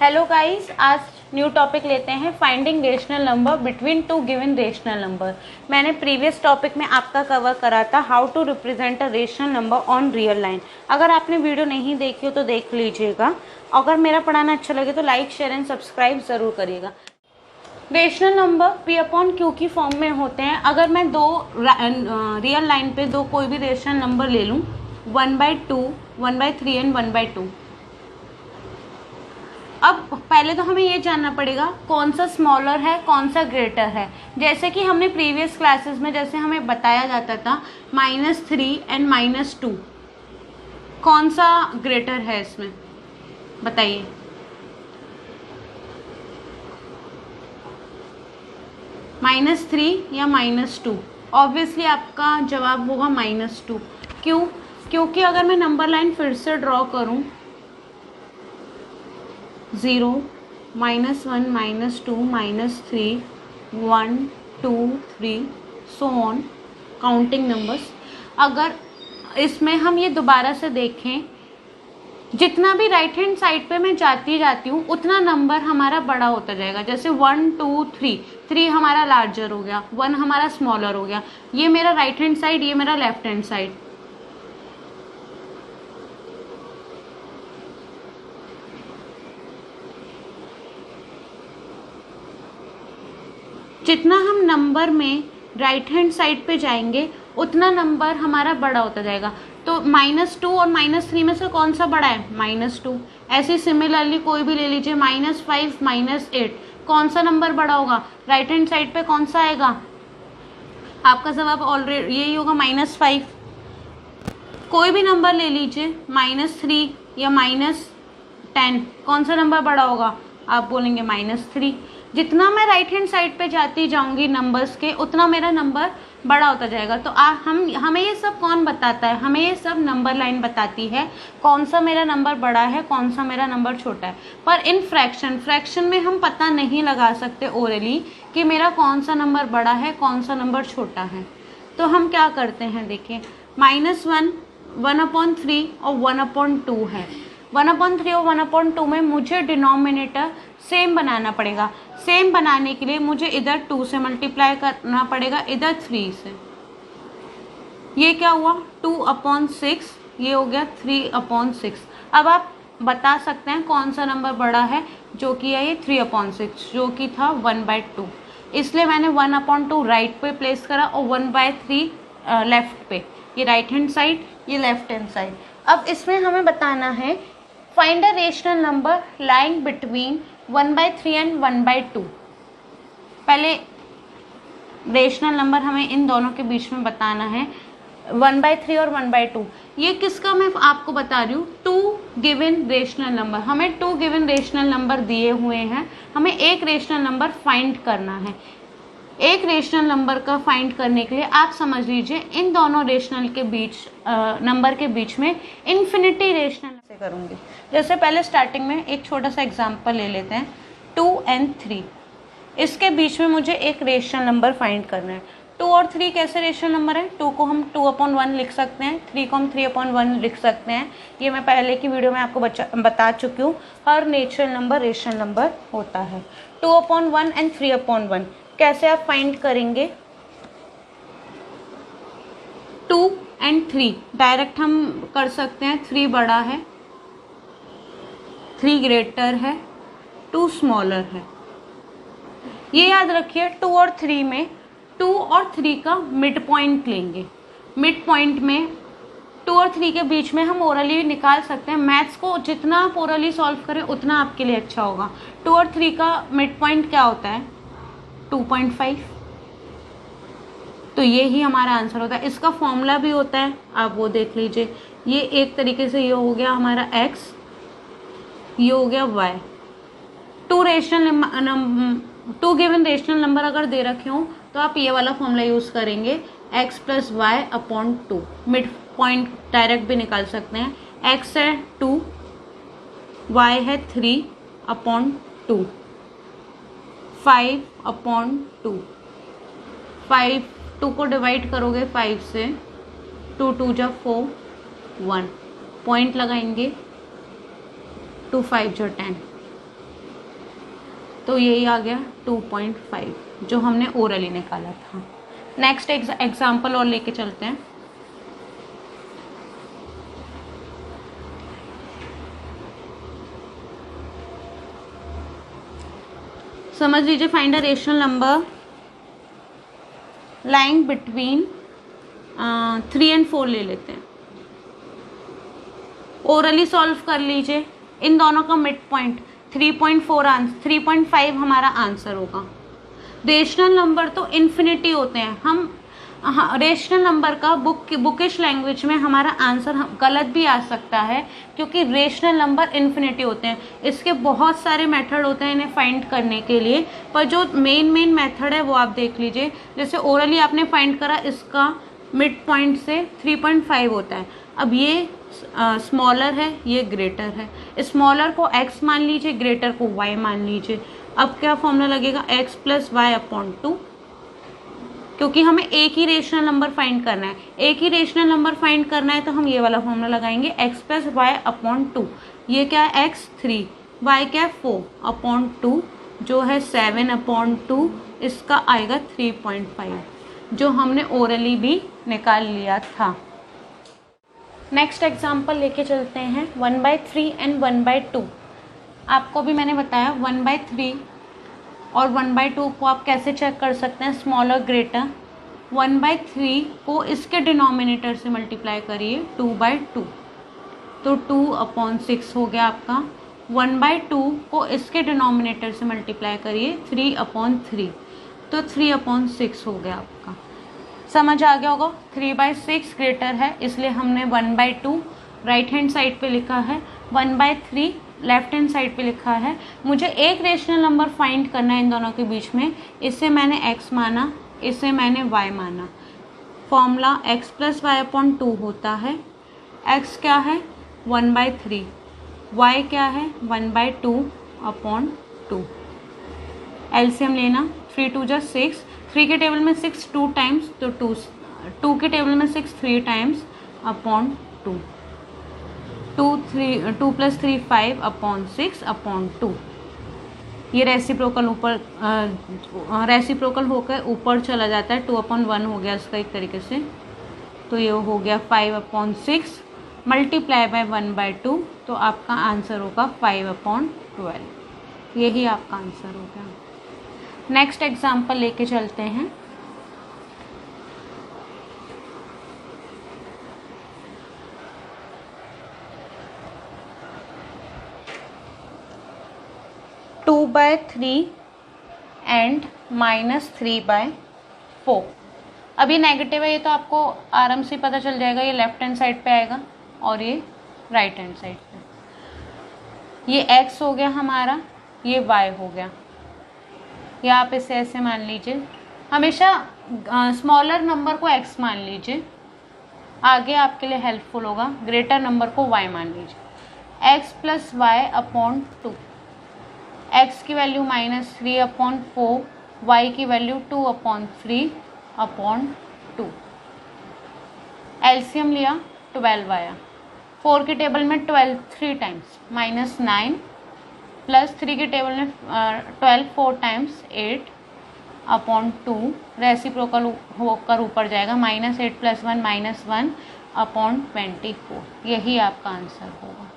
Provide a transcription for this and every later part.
Hello guys, आज new topic लेते हैं finding rational number between two given rational number. मैंने प्रीवियस टॉपिक में आपका कवर करा था how to represent a rational number on real line. अगर आपने वीडियो नहीं देखी हो तो देख लीजिएगा। अगर मेरा पढ़ाना अच्छा लगे तो लाइक शेयर एंड सब्सक्राइब ज़रूर करिएगा। Rational number P upon Q की फॉर्म में होते हैं। अगर मैं दो रियल लाइन पे दो कोई भी रेशनल नंबर ले लूँ 1/2, 1/3 एंड 1/2। अब पहले तो हमें ये जानना पड़ेगा कौन सा स्मॉलर है कौन सा ग्रेटर है। जैसे कि हमने प्रीवियस क्लासेस में जैसे हमें बताया जाता था -3 एंड -2, कौन सा ग्रेटर है इसमें बताइए। -3 या -2? ऑब्वियसली आपका जवाब होगा -2। क्यों? क्योंकि अगर मैं नंबर लाइन फिर से ड्रॉ करूं 0, -1, -2, -3, 1, 2, 3 सो ऑन काउंटिंग नंबर्स। अगर इसमें हम ये दोबारा से देखें, जितना भी राइट हैंड साइड पे मैं जाती हूँ उतना नंबर हमारा बड़ा होता जाएगा। जैसे 1, 2, 3 हमारा लार्जर हो गया, 1 हमारा स्मॉलर हो गया। ये मेरा राइट हैंड साइड, ये मेरा लेफ्ट हैंड साइड। जितना हम नंबर में राइट हैंड साइड पे जाएंगे उतना नंबर हमारा बड़ा होता जाएगा। तो -2 और -3 में से कौन सा बड़ा है? -2। ऐसे सिमिलरली कोई भी ले लीजिए, -5, -8, कौन सा नंबर बड़ा होगा? राइट हैंड साइड पे कौन सा आएगा? आपका जवाब ऑलरेडी यही होगा, -5। कोई भी नंबर ले लीजिए, -3 या -10, कौन सा नंबर बड़ा होगा? आप बोलेंगे -3। जितना मैं राइट हैंड साइड पे जाती जाऊंगी नंबर्स के उतना मेरा नंबर बड़ा होता जाएगा। तो हमें ये सब कौन बताता है? हमें ये सब नंबर लाइन बताती है कौन सा मेरा नंबर बड़ा है कौन सा मेरा नंबर छोटा है। पर इन फ्रैक्शन में हम पता नहीं लगा सकते ओरली कि मेरा कौन सा नंबर बड़ा है कौन सा नंबर छोटा है। तो हम क्या करते हैं, देखिए -1, 1/3 और 1/2 है। 1/3 और 1/2 में मुझे डिनोमिनेटर सेम बनाना पड़ेगा। सेम बनाने के लिए मुझे इधर 2 से मल्टीप्लाई करना पड़ेगा, इधर 3 से। ये क्या हुआ? 2/6, ये हो गया 3/6। अब आप बता सकते हैं कौन सा नंबर बड़ा है, जो कि है ये 3/6, जो कि था 1/2। इसलिए मैंने 1/2 राइट पे प्लेस करा और 1/3 लेफ्ट पे। ये राइट हैंड साइड, ये लेफ्ट हैंड साइड। अब इसमें हमें बताना है find a rational number lying between 1/3 and 1/2। पहले रेशनल नंबर हमें इन दोनों के बीच में बताना है, 1/3 और 1/2। ये किसका मैं आपको बता रही हूँ? 2 गिवन रेशनल नंबर। हमें 2 गिवन रेशनल नंबर दिए हुए हैं, हमें एक रेशनल नंबर फाइंड करना है। एक रेशनल नंबर का फाइंड करने के लिए आप समझ लीजिए इन दोनों रेशनल के बीच नंबर के बीच में इन्फिनिटी रेशनल से करूँगी। जैसे पहले स्टार्टिंग में एक छोटा सा एग्जांपल ले लेते हैं, 2 और 3। इसके बीच में मुझे एक रेशनल नंबर फाइंड करना है। 2 और 3 कैसे रेशनल नंबर है? 2 को हम 2/1 लिख सकते हैं, 3 को हम 3/1 लिख सकते हैं। ये मैं पहले की वीडियो में आपको बता चुकी हूँ। हर नेचुरल नंबर रेशनल नंबर होता है। 2/1 एंड 3/1 कैसे आप फाइंड करेंगे? 2 और 3 डायरेक्ट हम कर सकते हैं। 3 बड़ा है, 3 ग्रेटर है, 2 स्मॉलर है। ये याद रखिए 2 और 3 में 2 और 3 का मिड पॉइंट लेंगे। मिड पॉइंट में 2 और 3 के बीच में हम ओरली निकाल सकते हैं। मैथ्स को जितना आप ओरली सॉल्व करें उतना आपके लिए अच्छा होगा। 2 और 3 का मिड पॉइंट क्या होता है? 2.5। तो ये ही हमारा आंसर होता है। इसका फॉर्मूला भी होता है, आप वो देख लीजिए। ये एक तरीके से ये हो गया हमारा x, ये हो गया y। 2 गिवन रेशनल नंबर अगर दे रखे हो तो आप ये वाला फॉर्मूला यूज करेंगे, x + y/2। Mid point direct भी निकाल सकते हैं। x है 2, y है 3/2, 5/2। 2 को डिवाइड करोगे 5 से, 2 2 जा 4, 1 पॉइंट लगाएंगे, 2 5 जो 10। तो यही आ गया 2.5 जो हमने ओरली निकाला था। नेक्स्ट एग्जाम्पल और लेके चलते हैं। समझ लीजिए, find a rational number lying between 3 और 4 ले लेते हैं। ओरली सॉल्व कर लीजिए। इन दोनों का मिड पॉइंट 3.5 हमारा आंसर होगा। रेशनल नंबर तो इन्फिनिटी होते हैं। हम रेशनल नंबर का बुकिश लैंग्वेज में हमारा आंसर गलत भी आ सकता है, क्योंकि रेशनल नंबर इन्फिनिटी होते हैं। इसके बहुत सारे मेथड होते हैं इन्हें फाइंड करने के लिए, पर जो मेन मेथड है वो आप देख लीजिए। जैसे ओरली आपने फाइंड करा, इसका मिड पॉइंट से 3.5 होता है। अब ये स्मॉलर है, ये ग्रेटर है। स्मॉलर को x मान लीजिए, ग्रेटर को y मान लीजिए। अब क्या फॉर्मूला लगेगा, x प्लस वाई अपॉन 2, क्योंकि हमें एक ही रेशनल नंबर फाइंड करना है। एक ही रेशनल नंबर फाइंड करना है तो हम ये वाला फॉर्मूला लगाएंगे, x प्लस वाई अपॉन 2। ये क्या है, x 3, y क्या है 4 अपॉन 2, जो है 7 अपॉन 2। इसका आएगा 3.5, जो हमने ओरली भी निकाल लिया था। नेक्स्ट एग्जाम्पल लेके चलते हैं 1/3 एंड 1/2। आपको भी मैंने बताया 1/3 और 1/2 को आप कैसे चेक कर सकते हैं, स्मॉलर ग्रेटर। 1/3 को इसके डिनोमिनेटर से मल्टीप्लाई करिए 2/2, तो 2/6 हो गया आपका। 1/2 को इसके डिनोमिनेटर से मल्टीप्लाई करिए 3/3, तो 3/6 हो गया आपका। समझ आ गया होगा। 3/6 ग्रेटर है, इसलिए हमने 1/2 राइट हैंड साइड पे लिखा है, 1/3 लेफ्ट हैंड साइड पे लिखा है। मुझे एक रेशनल नंबर फाइंड करना है इन दोनों के बीच में। इसे मैंने x माना, इसे मैंने y माना। Formula x plus y upon 2 होता है। x क्या है 1/3, y क्या है 1/2 अपॉन 2। एलसीएम लेना, 3 2 जा 6, 3 के टेबल में 6 2 टाइम्स, तो 2 के टेबल में 6 3 times upon 2। 2 plus 3 5 upon 6 upon 2। ये रेसिप्रोकल होकर ऊपर चला जाता है, 2/1 हो गया इसका एक तरीके से। तो ये हो गया 5/6 मल्टीप्लाई बाय 1/2, तो आपका आंसर होगा 5/12। यही आपका आंसर हो गया। नेक्स्ट एग्जाम्पल लेके चलते हैं। (2/3 एंड -3/4). अब ये नेगेटिव है, ये तो आपको आराम से पता चल जाएगा। ये लेफ्ट हैंड साइड पे आएगा और ये राइट हैंड साइड पे। ये x हो गया हमारा, ये y हो गया। या आप इसे ऐसे मान लीजिए, हमेशा स्मॉलर नंबर को x मान लीजिए, आगे आपके लिए हेल्पफुल होगा। ग्रेटर नंबर को y मान लीजिए। x plus y upon 2, x की वैल्यू -3/4, y की वैल्यू 2/3 अपॉन 2। एलसीएम लिया, 12 आया। 4 के टेबल में 12 3 टाइम्स, -9 प्लस 3 के टेबल में 12 4 टाइम्स 8 अपॉन 2। रेसिप्रोकल होकर ऊपर जाएगा, -8 + 1 -1 अपॉन 24। यही आपका आंसर होगा।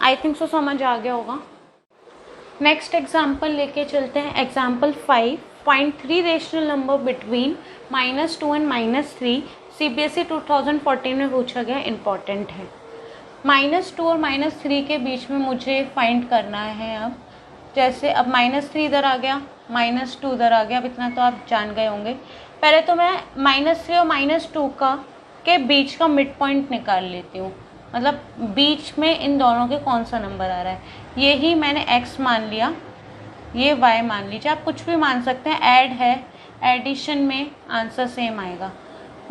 आई थिंक सो समझ आ गया होगा। नेक्स्ट एग्जाम्पल लेके चलते हैं। Example 5, find 3 rational number between -2 and -3। CBSE 2014 में पूछा गया, इंपॉर्टेंट है। -2 और -3 के बीच में मुझे फाइंड करना है। अब जैसे अब -3 इधर आ गया, -2 इधर आ गया। अब इतना तो आप जान गए होंगे। पहले तो मैं -3 और -2 के बीच का मिड पॉइंट निकाल लेती हूँ, मतलब बीच में इन दोनों के कौन सा नंबर आ रहा है। यही मैंने x मान लिया, ये y मान लीजिए। आप कुछ भी मान सकते हैं, ऐड है, एडिशन में आंसर सेम आएगा।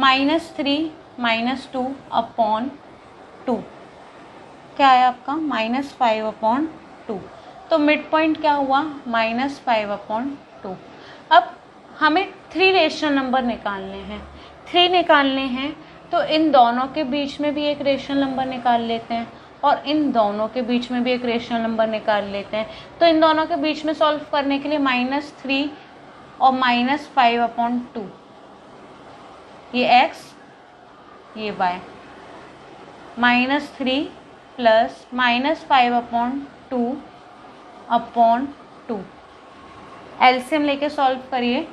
-3 -2 अपॉन 2 क्या है आपका -5/2। तो मिड पॉइंट क्या हुआ -5/2। अब हमें 3 रेशनल नंबर निकालने हैं। 3 निकालने हैं तो इन दोनों के बीच में भी एक रेशनल नंबर निकाल लेते हैं। और इन दोनों के बीच में भी एक रेशनल नंबर निकाल लेते हैं। तो इन दोनों के बीच में सॉल्व करने के लिए -3 और -5/2, ये x ये y, -3 प्लस -5/2/2, एलसीएम लेके सॉल्व करिए।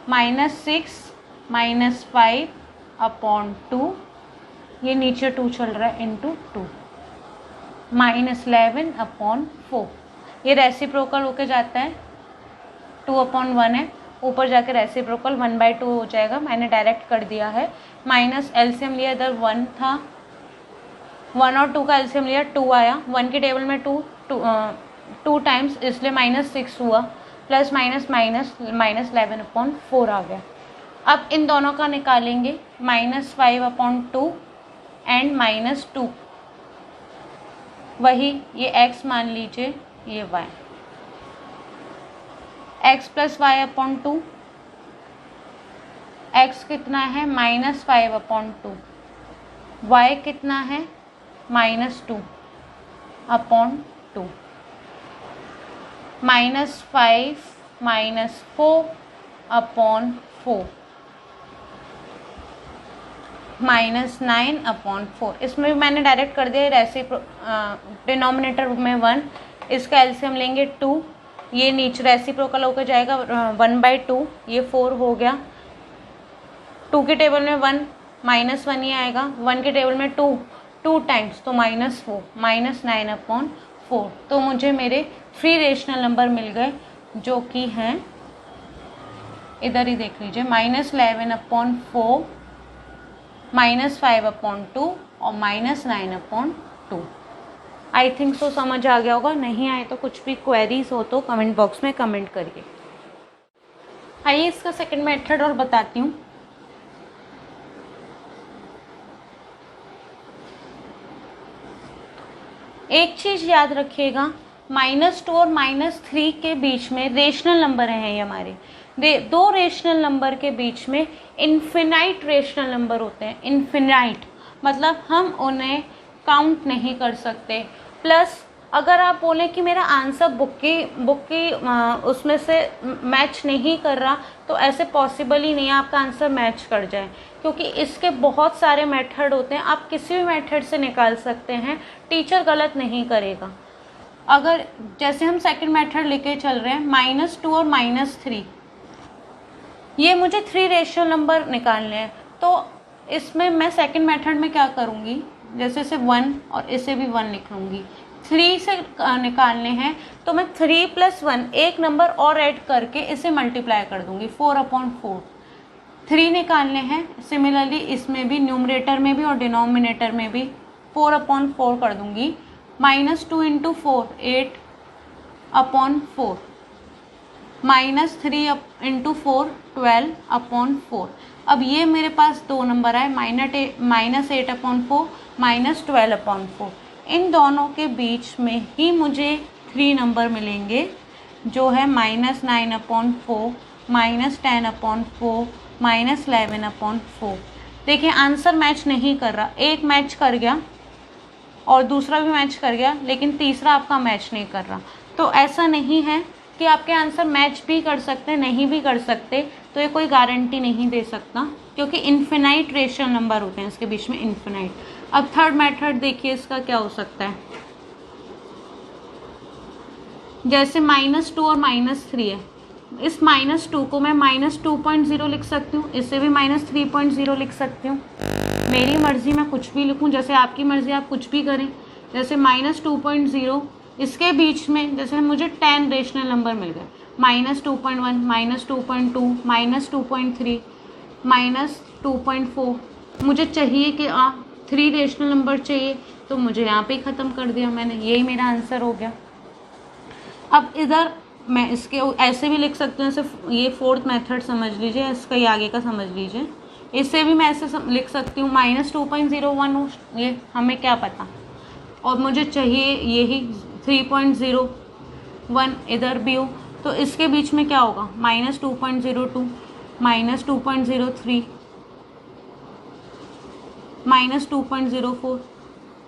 -6 -5/2, ये नीचे 2 चल रहा है, इंटू 2, -11/4, ये रेसिप्रोकल होके जाता है, 2/1 है, ऊपर जाके रेसिप्रोकल 1/2 हो जाएगा। मैंने डायरेक्ट कर दिया है। माइनस एलसीएम लिया, इधर 1 था, 1 और 2 का एलसीएम लिया, 2 आया, 1 की टेबल में 2 टाइम्स, इसलिए -6 हुआ, प्लस माइनस माइनस -11/4 आ गया। अब इन दोनों का निकालेंगे, -5/2 एंड -2, वही ये x मान लीजिए, ये y, x plus y/2, x कितना है -5/2, y कितना है -2/2, -5 -4/4, -9/4, इसमें भी मैंने डायरेक्ट कर दिया, डिनोमिनेटर में 1, इसका एलसीएम लेंगे 2, ये नीचे रेसिप्रोकल होकर जाएगा 1/2, ये 4 हो गया, 2 के टेबल में 1, -1 ही आएगा, 1 के टेबल में 2 टाइम्स, तो -4, -9/4। तो मुझे मेरे 3 रेशनल नंबर मिल गए, जो कि हैं, इधर ही देख लीजिए, -11/4, -5/2 और -9/2। आई थिंक सो समझ आ गया होगा। नहीं आए तो कुछ भी क्वेरीज हो तो कमेंट बॉक्स में कमेंट करिए। आइए इसका सेकंड मेथड और बताती हूँ। एक चीज याद रखिएगा, -2 और -3 के बीच में रेशनल नंबर हैं ये हमारे, दो रेशनल नंबर के बीच में इन्फिनाइट रेशनल नंबर होते हैं। इन्फिनाइट मतलब हम उन्हें काउंट नहीं कर सकते। प्लस अगर आप बोलें कि मेरा आंसर बुक की उसमें से मैच नहीं कर रहा, तो ऐसे पॉसिबल ही नहीं है आपका आंसर मैच कर जाए, क्योंकि इसके बहुत सारे मेथड होते हैं, आप किसी भी मेथड से निकाल सकते हैं, टीचर गलत नहीं करेगा। अगर जैसे हम सेकंड मेथड लेके चल रहे हैं, -2 और -3, ये मुझे 3 रेशनल नंबर निकालने हैं, तो इसमें मैं सेकंड मेथड में क्या करूँगी, जैसे इसे 1 और इसे भी 1 लिख लूँगी। 3 से निकालने हैं तो मैं 3 + 1 एक नंबर और ऐड करके इसे मल्टीप्लाई कर दूँगी, 4/4। 3 निकालने हैं, सिमिलरली इसमें भी न्यूमरेटर में भी और डिनोमिनेटर में भी 4/4 कर दूँगी। -2 × 4 8/4, -3 × 4 12/4। अब ये मेरे पास दो नंबर आए, -8/4 -12/4। इन दोनों के बीच में ही मुझे 3 नंबर मिलेंगे, जो है -9/4 -10/4 -11/4। देखिए आंसर मैच नहीं कर रहा, एक मैच कर गया और दूसरा भी मैच कर गया, लेकिन तीसरा आपका मैच नहीं कर रहा। तो ऐसा नहीं है कि आपके आंसर मैच भी कर सकते, नहीं भी कर सकते, तो ये कोई गारंटी नहीं दे सकता, क्योंकि इन्फिनाइट रेशनल नंबर होते हैं इसके बीच में, इन्फिनाइट। अब थर्ड मेथड देखिए इसका क्या हो सकता है। जैसे -2 और -3 है, इस -2 को मैं -2.0 लिख सकती हूँ, इसे भी -3.0 लिख सकती हूँ, मेरी मर्जी मैं कुछ भी लिखूँ, जैसे आपकी मर्जी आप कुछ भी करें। जैसे -2.0, इसके बीच में जैसे मुझे 10 रेशनल नंबर मिल गए, -2.1 -2.2 -2.3 -2.4। मुझे चाहिए कि 3 रेशनल नंबर चाहिए, तो मुझे यहाँ पे ही ख़त्म कर दिया मैंने, यही मेरा आंसर हो गया। अब इधर मैं इसके ऐसे भी लिख सकती हूँ, सिर्फ ये फोर्थ मेथड समझ लीजिए, इसका ये आगे का समझ लीजिए। इससे भी मैं ऐसे लिख सकती हूँ, -2.01 हो, ये हमें क्या पता, और मुझे चाहिए यही 3.01 इधर भी हो, तो इसके बीच में क्या होगा, -2.02 -2.03 -2.04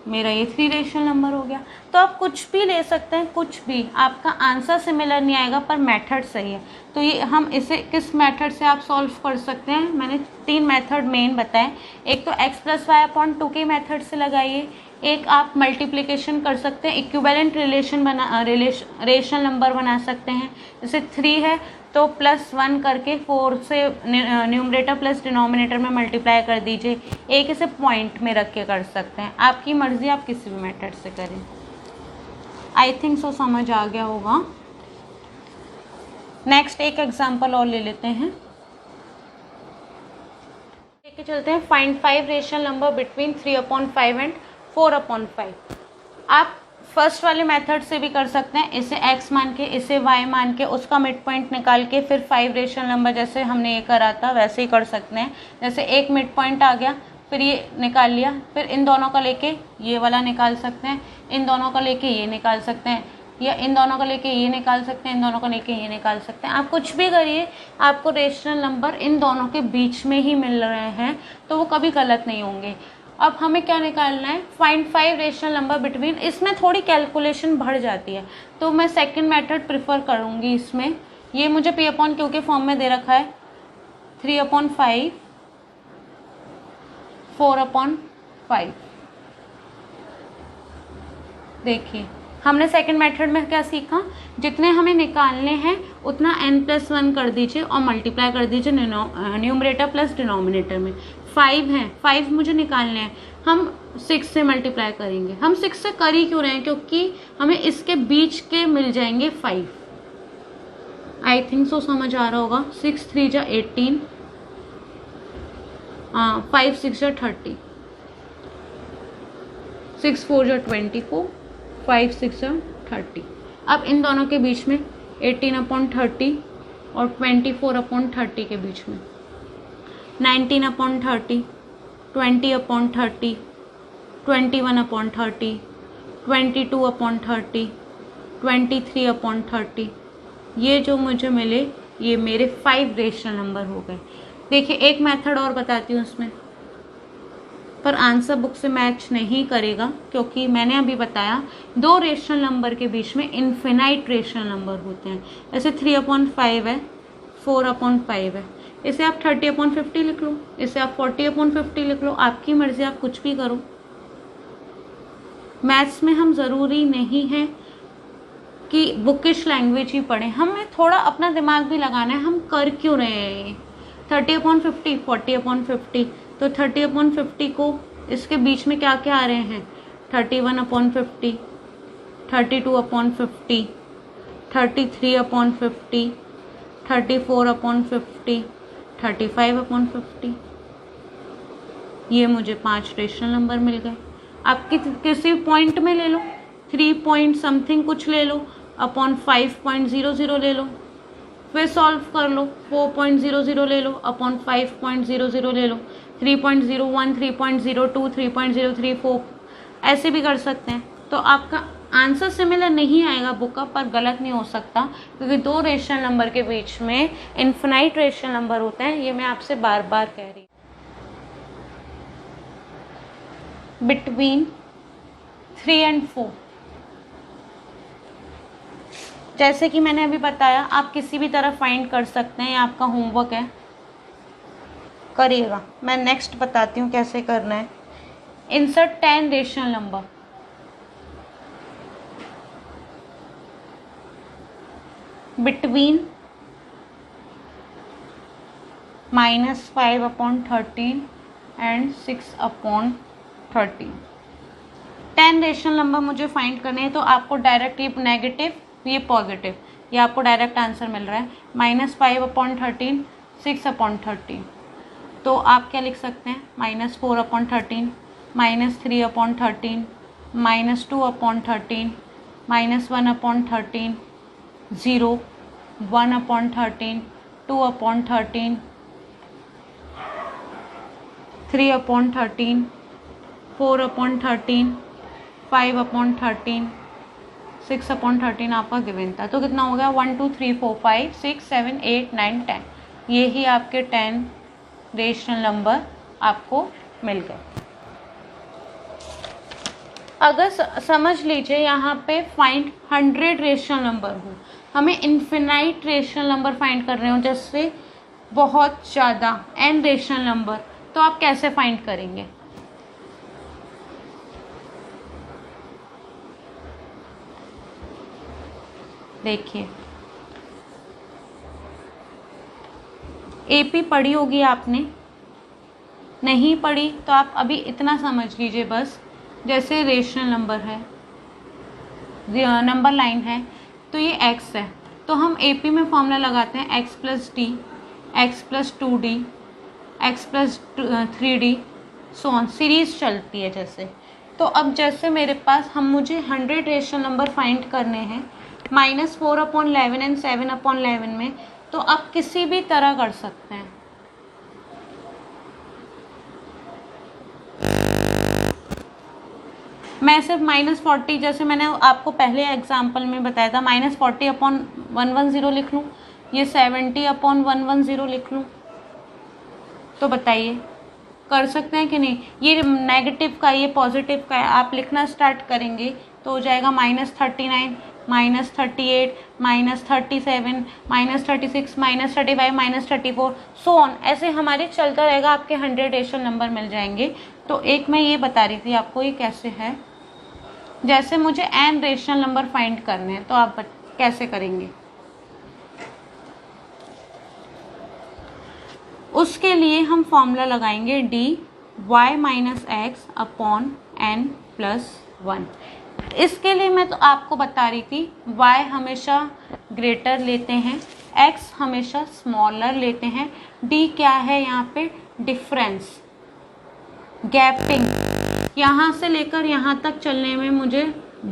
मेरा ये 3 रेशनल नंबर हो गया। तो आप कुछ भी ले सकते हैं, कुछ भी, आपका आंसर सिमिलर नहीं आएगा पर मेथड सही है। तो ये हम इसे किस मेथड से आप सॉल्व कर सकते हैं, मैंने 3 मेथड मेन बताए। एक तो x + y/2 के मेथड से लगाइए, एक आप मल्टीप्लिकेशन कर सकते हैं, इक्विवेलेंट रेशनल नंबर बना सकते हैं। जैसे 3 है तो +1 करके 4 से न्यूमरेटर प्लस डिनोमिनेटर में मल्टीप्लाई कर दीजिए। एक इसे पॉइंट में रख के कर सकते हैं, आपकी मर्जी, आप किसी भी मेथड से करें। आई थिंक सो समझ आ गया होगा। नेक्स्ट एक एग्जांपल और ले लेते हैं, लेके चलते हैं। Find 5 rational number between 3/5 and 4/5। आप फर्स्ट वाले मेथड से भी कर सकते हैं, इसे x मान के, इसे y मान के, उसका मिड पॉइंट निकाल के फिर 5 रेशनल नंबर जैसे हमने ये करा था वैसे ही कर सकते हैं। जैसे एक मिड पॉइंट आ गया, फिर ये निकाल लिया, फिर इन दोनों का लेके ये वाला निकाल सकते हैं, इन दोनों का लेके ये निकाल सकते हैं, या इन दोनों का लेके ये निकाल सकते हैं, इन दोनों का लेके ये निकाल सकते हैं। आप कुछ भी करिए, आपको रेशनल नंबर इन दोनों के बीच में ही मिल रहे हैं तो वो कभी गलत नहीं होंगे। अब हमें क्या निकालना है, फाइंड 5 रेशनल नंबर बिटवीन। इसमें थोड़ी कैलकुलेशन बढ़ जाती है तो मैं सेकंड मेथड प्रेफर करूँगी इसमें। ये मुझे P/Q के फॉर्म में दे रखा है, 3/5 4/5। देखिए हमने सेकंड मेथड में क्या सीखा, जितने हमें निकालने हैं उतना n+1 कर दीजिए और मल्टीप्लाई कर दीजिए न्यूमरेटर प्लस डिनोमिनेटर में। 5 हैं, 5 मुझे निकालने हैं, हम 6 से मल्टीप्लाई करेंगे। हम 6 से कर ही क्यों रहे हैं, क्योंकि हमें इसके बीच के मिल जाएंगे 5। आई थिंक सो समझ आ रहा होगा। 6 3 जा 18, 5 6 जा 30, 6 4 जा 24, 5 6 जा 30। अब इन दोनों के बीच में 18/30 और 24/30 के बीच में 19/30, 20/30, 21/30, 22/30, 23/30। ये जो मुझे मिले ये मेरे 5 रेशनल नंबर हो गए। देखिए एक मेथड और बताती हूँ उसमें, पर आंसर बुक से मैच नहीं करेगा क्योंकि मैंने अभी बताया 2 रेशनल नंबर के बीच में इन्फिनाइट रेशनल नंबर होते हैं। जैसे 3/5 है, 4/5 है, इसे आप 30/50 लिख लो, इसे आप 40/50 लिख लो, आपकी मर्जी, आप कुछ भी करो। मैथ्स में हम ज़रूरी नहीं है कि बुकिश लैंग्वेज ही पढ़ें, हमें थोड़ा अपना दिमाग भी लगाना है, हम कर क्यों रहे हैं ये। 30/50, 40/50, तो 30/50 को इसके बीच में क्या क्या आ रहे हैं, 31/50, 32/50, 33/50, 34/50, 35/50। ये मुझे 5 रेशनल नंबर मिल गए। आप किसी पॉइंट में ले लो, 3 पॉइंट समथिंग कुछ ले लो, अपॉन 5.00 ले लो, फिर सॉल्व कर लो, 4.00 ले लो, अपॉन 5.00 ले लो, 3.01, 3.02, 3.03, 4 ऐसे भी कर सकते हैं। तो आपका आंसर सिमिलर नहीं आएगा बुक का, पर गलत नहीं हो सकता क्योंकि 2 रेशनल नंबर के बीच में इन्फिनाइट रेशनल नंबर होते हैं। ये मैं आपसे बार बार कह रही हूँ। बिटवीन 3 एंड 4, जैसे कि मैंने अभी बताया, आप किसी भी तरह फाइंड कर सकते हैं, ये आपका होमवर्क है, करिएगा। मैं नेक्स्ट बताती हूँ कैसे करना है। Insert 10 rational number. Between -5/13 and 6/13। 10 rational number मुझे फाइंड करने हैं, तो आपको डायरेक्ट ये नेगेटिव, ये पॉजिटिव, ये आपको डायरेक्ट आंसर मिल रहा है। -5/13, 6/13, तो आप क्या लिख सकते हैं, -4/13, -3/13, -2/13, -1/13, 0, 1/13, 2/13, 3/13, 4/13, 5/13, 6/13 आपका गिवन था। तो कितना हो गया, 1 2 3 4 5 6 7 8 9 10। ये ही आपके 10 रेशनल नंबर आपको मिल गए। अगर समझ लीजिए यहाँ पे फाइंड 100 रेशनल नंबर हो, हमें इन्फिनाइट रेशनल नंबर फाइंड कर रहे हो, जैसे बहुत ज़्यादा n रेशनल नंबर, तो आप कैसे फाइंड करेंगे? देखिए, एपी पढ़ी होगी आपने, नहीं पढ़ी तो आप अभी इतना समझ लीजिए बस। जैसे रेशनल नंबर है, नंबर लाइन है, तो ये x है, तो हम एपी में फॉर्मूला लगाते हैं x plus D, x plus 2d, x plus 3d, so on, series चलती है जैसे। तो अब जैसे मेरे पास मुझे 100 रेशनल नंबर फाइंड करने हैं -4/11 एंड 7/11 में, तो आप किसी भी तरह कर सकते हैं। मैं सिर्फ -40, जैसे मैंने आपको पहले एग्जाम्पल में बताया था, -40/110 लिख लूँ, ये 70/110 लिख लूँ, तो बताइए कर सकते हैं कि नहीं? ये नेगेटिव का, ये पॉजिटिव का है, आप लिखना स्टार्ट करेंगे तो हो जाएगा -39, -38, -37, -36, -35, -34, सो ऑन, ऐसे हमारे चलता रहेगा, आपके 100 रेशनल नंबर मिल जाएंगे। तो एक मैं ये बता रही थी आपको, ये कैसे है, जैसे मुझे n रेशनल नंबर फाइंड करने हैं, तो आप कैसे करेंगे? उसके लिए हम फॉर्मूला लगाएंगे dy-x/n+1। इसके लिए मैं तो आपको बता रही थी, y हमेशा ग्रेटर लेते हैं, x हमेशा स्मॉलर लेते हैं, d क्या है यहाँ पे? डिफरेंस, गैपिंग, यहाँ से लेकर यहाँ तक चलने में मुझे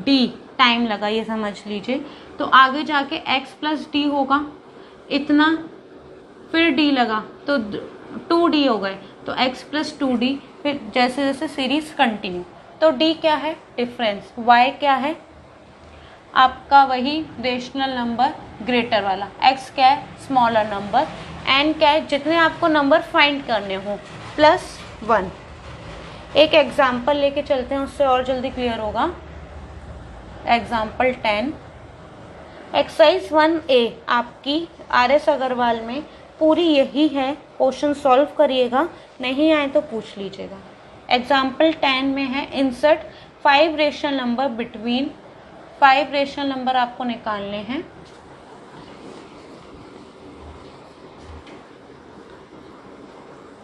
d टाइम लगा, ये समझ लीजिए। तो आगे जाके x प्लस डी होगा इतना, फिर d लगा तो 2d हो गए, तो x प्लस 2d, फिर जैसे जैसे सीरीज कंटिन्यू। तो d क्या है? डिफरेंस। y क्या है? आपका वही रेशनल नंबर ग्रेटर वाला। x क्या है? Smaller number. n क्या है? जितने आपको नंबर फाइंड करने हो, +1। एक एग्जाम्पल लेके चलते हैं, उससे और जल्दी क्लियर होगा। एग्जाम्पल 10, एक्सरसाइज 1A आपकी RS अग्रवाल में पूरी यही है, क्वेश्चन सॉल्व करिएगा, नहीं आए तो पूछ लीजिएगा। एग्जाम्पल 10 में है, insert 5 rational number between, 5 rational number आपको निकालने हैं।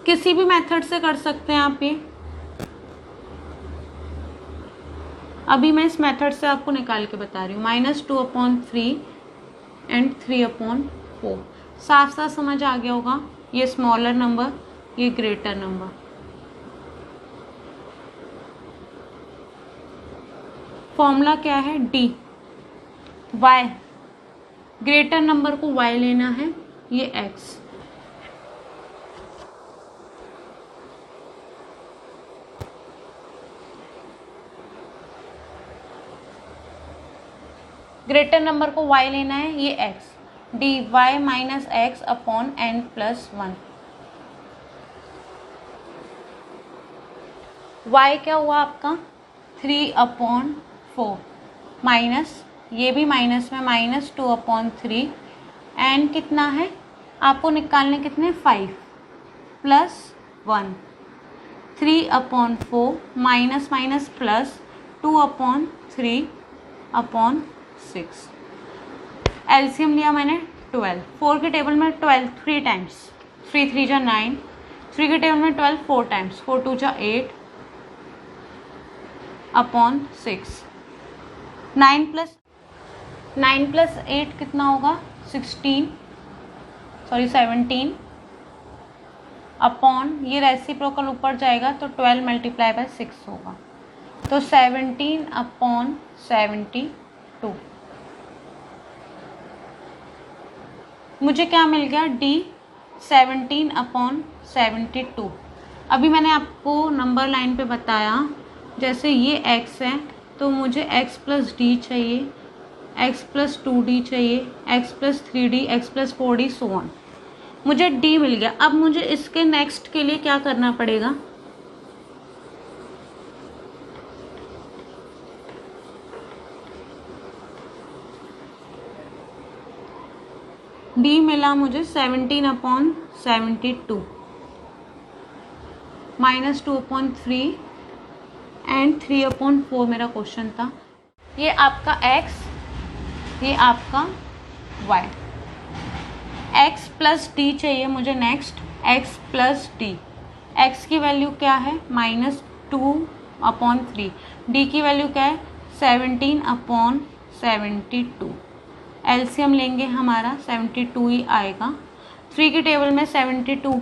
किसी भी मेथड से कर सकते हैं आप ये, अभी मैं इस मेथड से आपको निकाल के बता रही हूँ। -2/3 एंड 3/4, साफ साफ समझ आ गया होगा। ये स्मॉलर नंबर, ये ग्रेटर नंबर। फॉर्मूला क्या है? डी, वाई, ग्रेटर नंबर को y लेना है, ये x, ग्रेटर नंबर को y लेना है, ये x, dy-x/n+1। y क्या हुआ आपका? 3/4, माइनस, ये भी माइनस में, -2/3, एंड कितना है आपको निकालने? कितने? 5 +1, 3/4 माइनस माइनस प्लस 2/3/6। एलसीएम लिया मैंने 12, 4 के टेबल में 12 3 टाइम्स, 3 3 जा 9, 3 के टेबल में 12 4 टाइम्स, 4 2 जा 8/6। 9 प्लस 8 कितना होगा? 17 अपॉन, ये रेसिप्रोकल ऊपर जाएगा तो 12 × 6 होगा, तो 17/72। मुझे क्या मिल गया? डी 17/72। अभी मैंने आपको नंबर लाइन पे बताया, जैसे ये x है तो मुझे x प्लस डी चाहिए, x प्लस 2d चाहिए, x plus 3d, x plus 4d, so on. मुझे d मिल गया। अब मुझे इसके नेक्स्ट के लिए क्या करना पड़ेगा? डी मिला मुझे 17/72 -2/3 एंड 3/4 मेरा क्वेश्चन था। ये आपका x, ये आपका y। x प्लस डी चाहिए मुझे next, x plus D. x की वैल्यू क्या है -2/3, d की वैल्यू क्या है 17/72। एलसीएम लेंगे हमारा 72 ही आएगा। 3 की टेबल में 72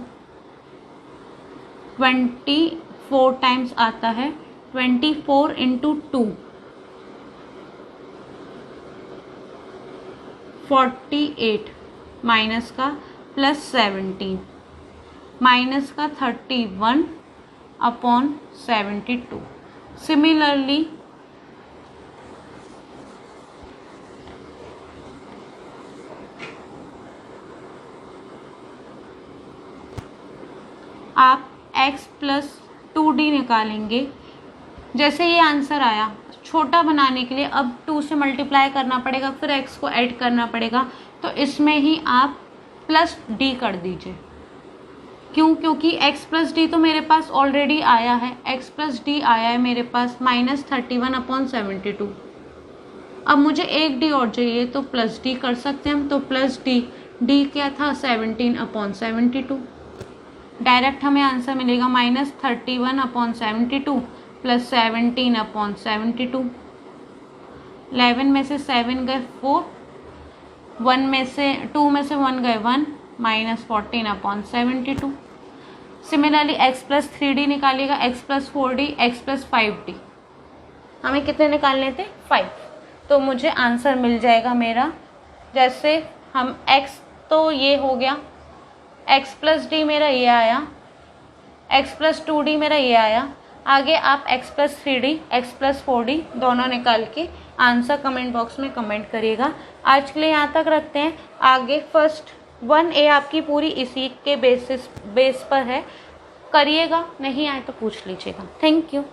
24 टाइम्स आता है, 24 × 2 48 माइनस का +17 माइनस का 31/72। सिमिलरली आप x + 2d निकालेंगे। जैसे ये आंसर आया, छोटा बनाने के लिए अब 2 से मल्टीप्लाई करना पड़ेगा, फिर x को ऐड करना पड़ेगा, तो इसमें ही आप +d कर दीजिए। क्यों? क्योंकि x + d तो मेरे पास ऑलरेडी आया है, x + d आया है मेरे पास -31/72। अब मुझे एक d और चाहिए, तो +d कर सकते हैं हम, तो +d, d क्या था 17/72। डायरेक्ट हमें आंसर मिलेगा -31/72 + 17/72। 11 में से 7 गए 4, 2 में से 1 गए 1, -14/72। Similarly x + 3d निकालिएगा, x + 4d, x + 5d। हमें कितने निकालने थे 5, तो मुझे आंसर मिल जाएगा मेरा। जैसे हम x तो ये हो गया, x + d मेरा ये आया, x + 2d मेरा ये आया। आगे आप x + 3d, x + 4d दोनों निकाल के आंसर कमेंट बॉक्स में कमेंट करिएगा। आज के लिए यहाँ तक रखते हैं। आगे फर्स्ट 1A आपकी पूरी इसी के बेस पर है, करिएगा, नहीं आए तो पूछ लीजिएगा। Thank you.